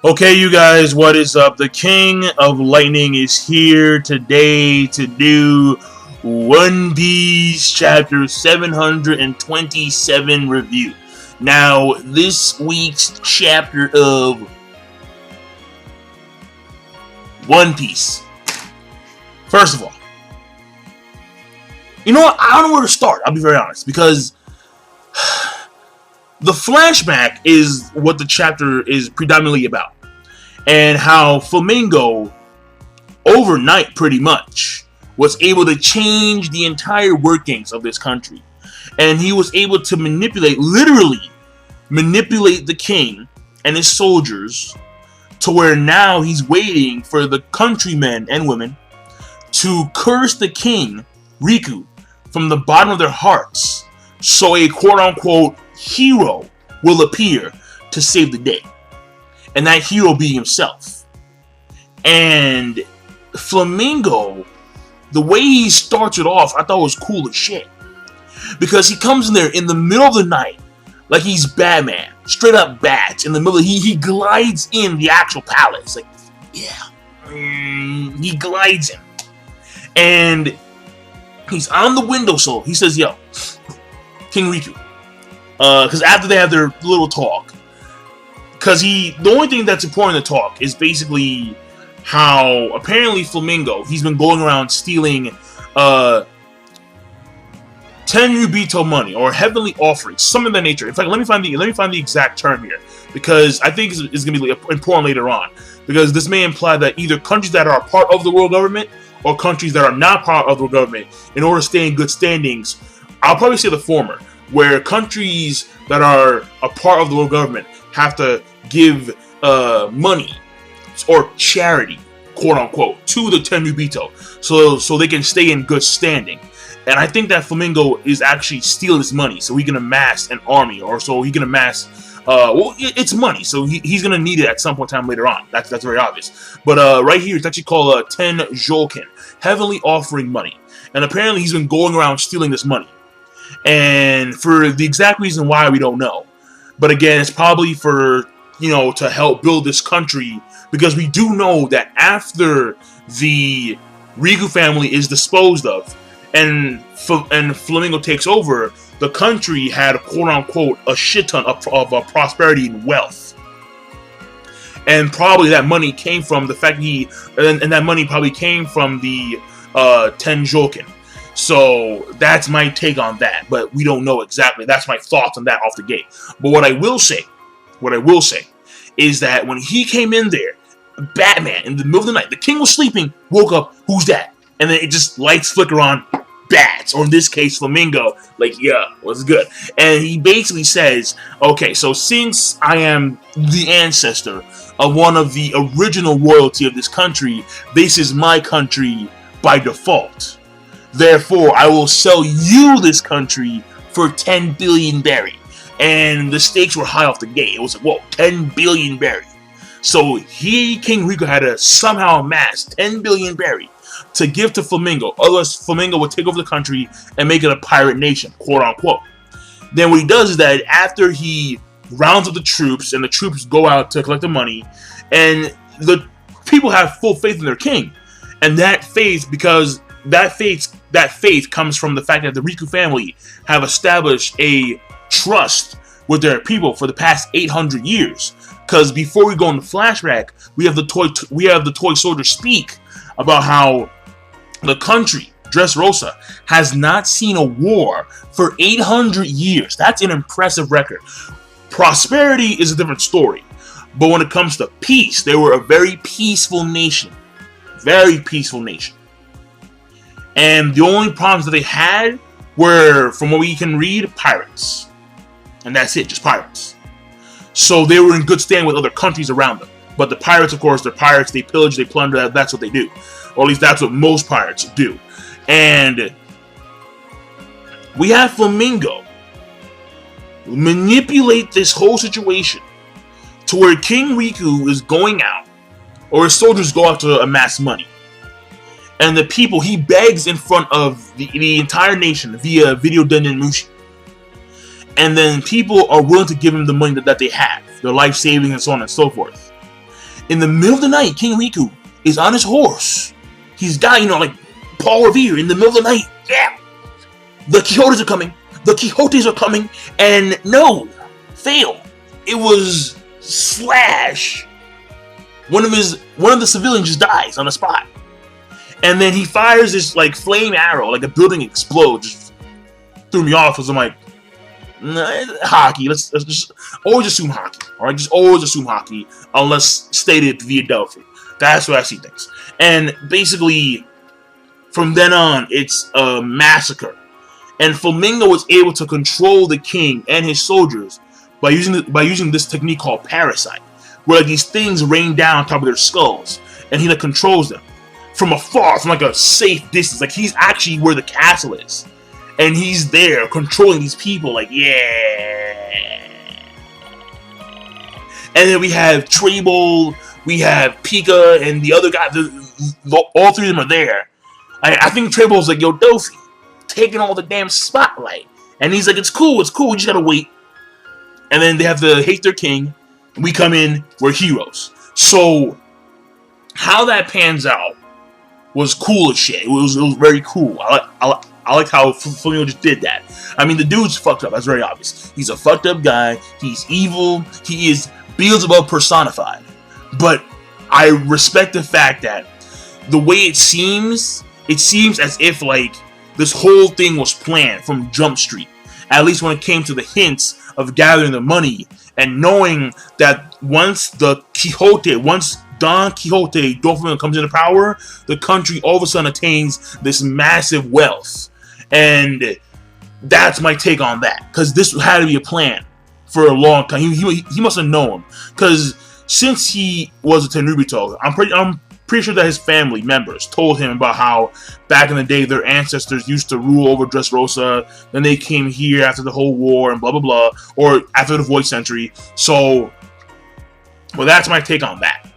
Okay, you guys, what is up? The King of Lightning is here today to do One Piece Chapter 727 review. Now, this week's chapter of One Piece. First of all, you know what? I don't know where to start, I'll be very honest, because the flashback is what the chapter is predominantly about. And how Flamingo, overnight pretty much, was able to change the entire workings of this country. And he was able to literally manipulate the king and his soldiers to where now he's waiting for the countrymen and women to curse the king, Riku, from the bottom of their hearts, so a quote-unquote hero will appear to save the day. And that hero being himself. And Flamingo, the way he starts it off, I thought was cool as shit. Because he comes in there in the middle of the night, like he's Batman, straight up bats, in the middle, he glides in the actual palace, like, yeah, he glides in. And he's on the windowsill, he says, yo, King Riku, because after they have their little talk, because the only thing that's important to talk is basically how apparently Flamingo, he's been going around stealing 10 Rubito money or heavenly offerings, something of that nature. In fact, let me find the exact term here, because I think it's going to be important later on. Because this may imply that either countries that are a part of the world government or countries that are not part of the world government, in order to stay in good standings, I'll probably say the former, where countries that are a part of the world government have to give money or charity, quote unquote, to the 10 Rubito, so they can stay in good standing. And I think that Flamingo is actually stealing this money so he can amass an army, or so he can amass it's money, so he's gonna need it at some point in time later on. That's very obvious. But right here, it's actually called 10 Jolkin, heavenly offering money. And apparently he's been going around stealing this money. And for the exact reason why, we don't know. But again, it's probably for, to help build this country, because we do know that after the Riku family is disposed of and Flamingo takes over, the country had, quote-unquote, a shit ton of prosperity and wealth. And probably that money came from the fact and that money probably came from the 10 Jolkin. So that's my take on that, but we don't know exactly. That's my thoughts on that off the gate. But what I will say is that when he came in there, Batman, in the middle of the night, the king was sleeping, woke up, who's that? And then it just lights flicker on, bats, or in this case, Flamingo, like, yeah, what's good? And he basically says, okay, so since I am the ancestor of one of the original royalty of this country, this is my country by default. Therefore, I will sell you this country for 10 billion berry. And the stakes were high off the gate. It was like, whoa, 10 billion berry. So King Riku, had to somehow amass 10 billion berry to give to Flamingo. Otherwise, Flamingo would take over the country and make it a pirate nation, quote unquote. Then what he does is that after he rounds up the troops, and the troops go out to collect the money, and the people have full faith in their king. And that faith, because that faith comes from the fact that the Riku family have established a trust with their people for the past 800 years. Because before we go into flashback, we have the toy soldier speak about how the country, Dressrosa, has not seen a war for 800 years. That's an impressive record. Prosperity is a different story, but when it comes to peace, they were a very peaceful nation. Very peaceful nation. And the only problems that they had were, from what we can read, pirates. And that's it, just pirates. So they were in good standing with other countries around them. But the pirates, of course, they're pirates. They pillage, they plunder, that's what they do. Or at least that's what most pirates do. And we have Flamingo manipulate this whole situation to where King Riku is going out, or his soldiers go out to amass money. And the people, he begs in front of the entire nation via Video Denden Mushi. And then people are willing to give him the money that they have, their life savings and so on and so forth. In the middle of the night, King Riku is on his horse. He's got, like Paul Revere in the middle of the night. Yeah. The Quixotes are coming. The Quixotes are coming. And no, fail. It was Slash. One of the civilians just dies on the spot. And then he fires this like flame arrow, like a building explodes. Just threw me off because I'm like, nah, hockey. Let's just always assume hockey. Alright, just always assume hockey unless stated via Delphi. That's where I see things. And basically, from then on, it's a massacre. And Flamingo was able to control the king and his soldiers by using this technique called parasite, where like, these things rain down on top of their skulls, and he like controls them from afar, from like a safe distance. Like he's actually where the castle is, and he's there controlling these people. Like yeah. And then we have Trable, we have Pika, and the other guy. All three of them are there. I think Trable's like, yo, Dofi, taking all the damn spotlight. And he's like, it's cool, we just gotta wait. And then they have to hate their king. We come in, we're heroes. So, how that pans out was cool as shit. It was very cool. I like how Flamingo just did that. I mean, the dude's fucked up, that's very obvious. He's a fucked up guy, he's evil, he is Beelzebub personified. But I respect the fact that the way it seems as if like this whole thing was planned from Jump Street. At least when it came to the hints of gathering the money and knowing that once Don Quixote, Doflamingo comes into power, the country all of a sudden attains this massive wealth. And that's my take on that. Because this had to be a plan for a long time. He must have known. Because since he was a Tenryubito, I'm pretty sure that his family members told him about how back in the day their ancestors used to rule over Dressrosa, then they came here after the whole war and blah blah blah, or after the Void Century. So, well, that's my take on that.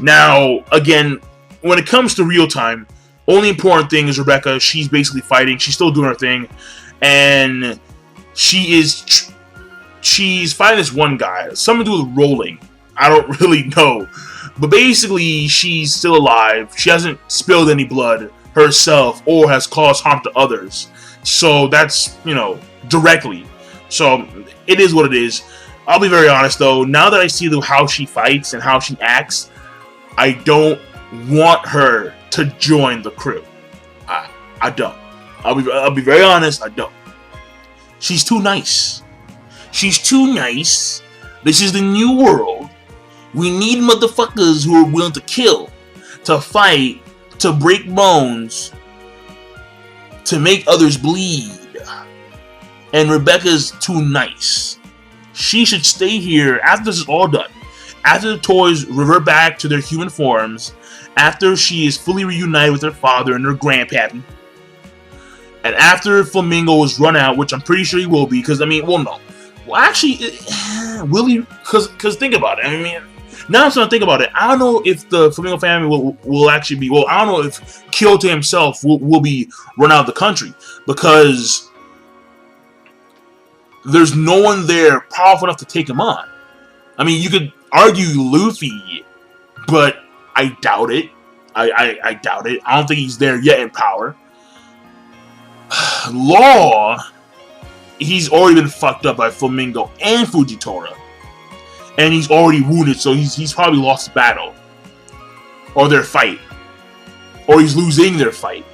Now, again, when it comes to real time, only important thing is Rebecca. She's basically fighting. She's still doing her thing, and she's fighting this one guy. Something to do with rolling. I don't really know. But basically, she's still alive. She hasn't spilled any blood herself or has caused harm to others. So that's, directly. So it is what it is. I'll be very honest though. Now that I see how she fights and how she acts, I don't want her to join the crew. I don't. I'll be very honest. I don't. She's too nice. She's too nice. This is the new world. We need motherfuckers who are willing to kill, to fight, to break bones, to make others bleed. And Rebecca's too nice. She should stay here after this is all done. After the toys revert back to their human forms, after she is fully reunited with her father and her grandpappy, and after Flamingo is run out, which I'm pretty sure he will be, because, no. Well, actually, will he? Because think about it. Now I'm starting to think about it. I don't know if the Flamingo family will actually be... Well, I don't know if Quixote himself will be run out of the country. Because there's no one there powerful enough to take him on. You could argue Luffy, but I doubt it. I doubt it. I don't think he's there yet in power. Law, he's already been fucked up by Flamingo and Fujitora. And he's already wounded, so he's probably lost the battle. Or their fight. Or he's losing their fight.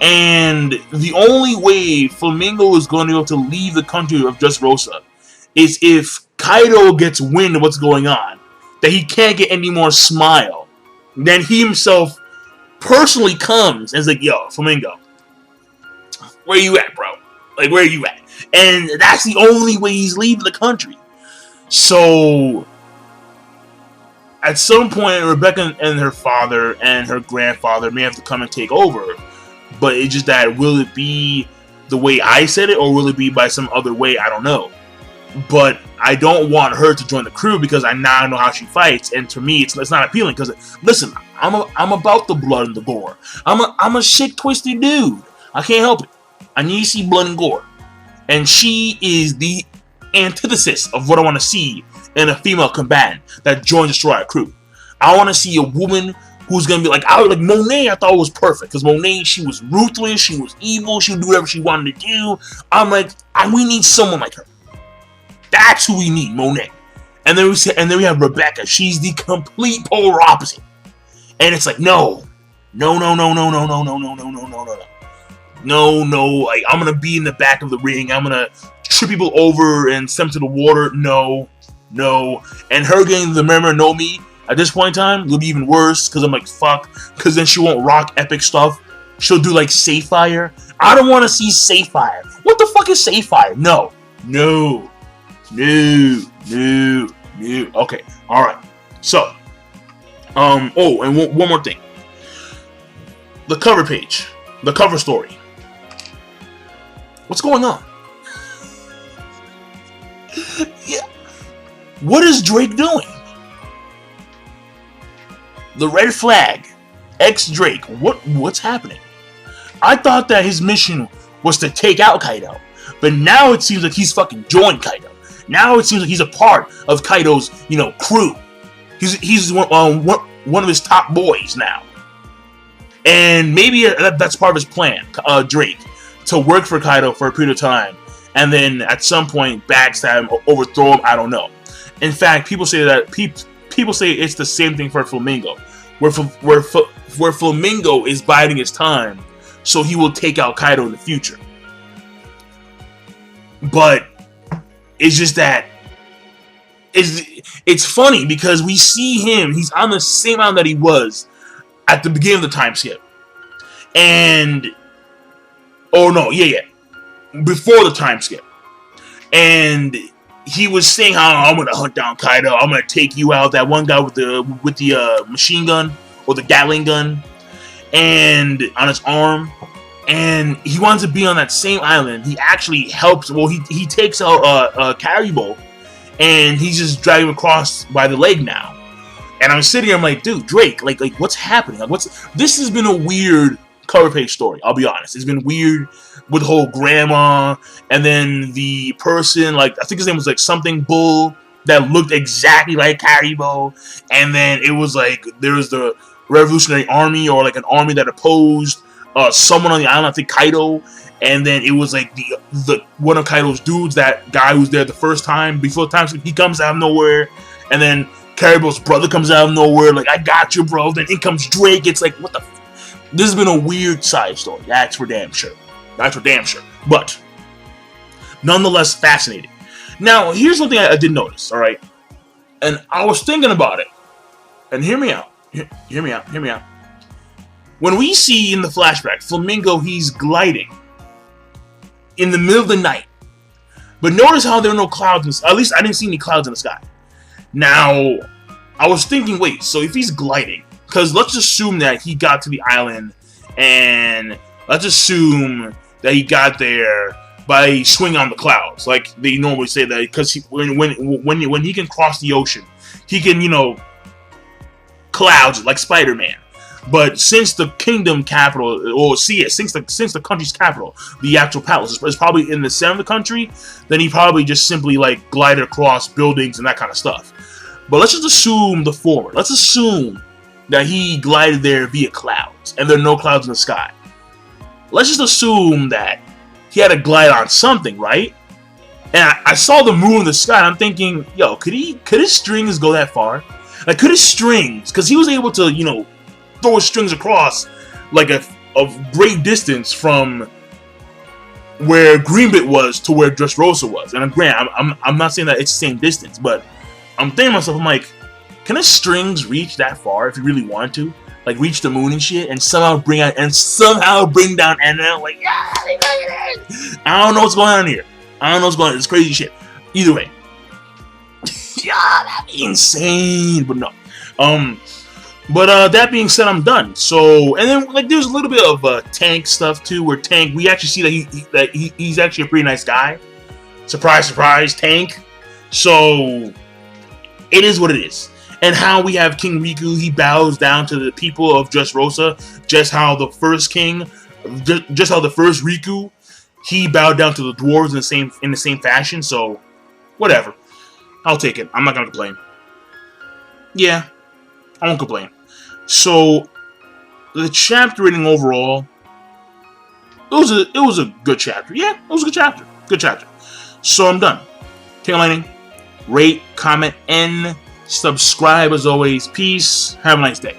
And the only way Flamingo is going to be able to leave the country of Dressrosa is if Kaido gets wind of what's going on. That he can't get any more smile. Then he himself personally comes and is like, yo, Flamingo, where you at, bro? Like, where you at? And that's the only way he's leaving the country. So, at some point, Rebecca and her father and her grandfather may have to come and take over. But it's just that, will it be the way I said it, or will it be by some other way? I don't know. But I don't want her to join the crew because I now know how she fights, and to me, it's not appealing. Because listen, I'm about the blood and the gore. I'm a shit twisted dude. I can't help it. I need to see blood and gore, and she is the antithesis of what I want to see and a female combatant that joins the Soraya crew. I want to see a woman who's gonna be like Monet. I thought was perfect because Monet, she was ruthless, she was evil, she would do whatever she wanted to do. I'm like, we need someone like her. That's who we need, Monet. And then we have Rebecca. She's the complete polar opposite. And it's like, no. Like, I'm gonna be in the back of the ring. I'm gonna trip people over and send them to the water. No. And her getting the Remember No Me at this point in time will be even worse because I'm like, fuck. Because then she won't rock epic stuff. She'll do like Sapphire. I don't want to see Sapphire. What the fuck is Sapphire? No. Okay. All right. So, oh, and one more thing. The cover page, the cover story. What's going on? Yeah. What is Drake doing? The red flag, ex-Drake. What's happening? I thought that his mission was to take out Kaido, but now it seems like he's fucking joined Kaido. Now it seems like he's a part of Kaido's, crew. He's one of his top boys now. And maybe that's part of his plan, Drake, to work for Kaido for a period of time, and then at some point backstab him, overthrow him. I don't know. In fact, people say it's the same thing for Flamingo, where Flamingo is biding his time, so he will take out Kaido in the future. But it's just that it's funny because we see him. He's on the same island that he was at the beginning of the time skip, before the time skip, and he was saying how I'm gonna hunt down Kaido. I'm gonna take you out. That one guy with the machine gun or the Gatling gun, and on his arm, and he wants to be on that same island. He actually helps. Well, he takes out Karibo, and he's just driving across by the leg now. And I'm sitting here, I'm like, dude, Drake, like what's happening? This has been a weird cover page story, I'll be honest. It's been weird with the whole grandma, and then the person, like, I think his name was like something Bull, that looked exactly like Karibo, and then it was like, there was the Revolutionary Army, or like an army that opposed someone on the island, I think Kaido, and then it was like the one of Kaido's dudes, that guy who's there the first time, before the time he comes out of nowhere, and then Karibo's brother comes out of nowhere, like, I got you, bro. Then in comes Drake. It's like, what the this has been a weird side story. That's for damn sure. But nonetheless fascinating. Now, here's something I did notice, alright? And I was thinking about it. And hear me out. Hear me out. When we see in the flashback, Flamingo, he's gliding in the middle of the night. But notice how there are no clouds. At least I didn't see any clouds in the sky. Now, I was thinking, wait, so if he's gliding, because let's assume that he got to the island, and let's assume that he got there by swinging on the clouds, like they normally say that, because when he can cross the ocean, he can, clouds like Spider-Man. But since the kingdom capital, or since the country's capital, the actual palace is probably in the center of the country, then he probably just simply like glided across buildings and that kind of stuff. But let's just assume the former. Let's assume that he glided there via clouds, and there are no clouds in the sky. Let's just assume that he had to glide on something, right? And I saw the moon in the sky, and I'm thinking, yo, could his strings go that far? Like, could his strings, because he was able to, throw his strings across like a great distance from where Greenbit was to where Dressrosa was. And I'm not saying that it's the same distance, but I'm thinking to myself, I'm like, can his strings reach that far if he really wanted to? Like, reach the moon and shit, and somehow bring down NL? Like, yeah, I don't know what's going on here. It's crazy shit. Either way. Yeah, that'd be insane. But no. But that being said, I'm done. So, and then like there's a little bit of Tank stuff too, where Tank, we actually see that he's actually a pretty nice guy. Surprise, surprise, Tank. So it is what it is. And how we have King Riku, he bows down to the people of Dressrosa, just how the first Riku, he bowed down to the dwarves in the same fashion. So whatever. I'll take it. I'm not gonna complain. Yeah, I won't complain. So, the chapter reading overall, it was a good chapter. Yeah, it was a good chapter. Good chapter. So I'm done. Take a lighting. Rate, comment, and subscribe as always. Peace. Have a nice day.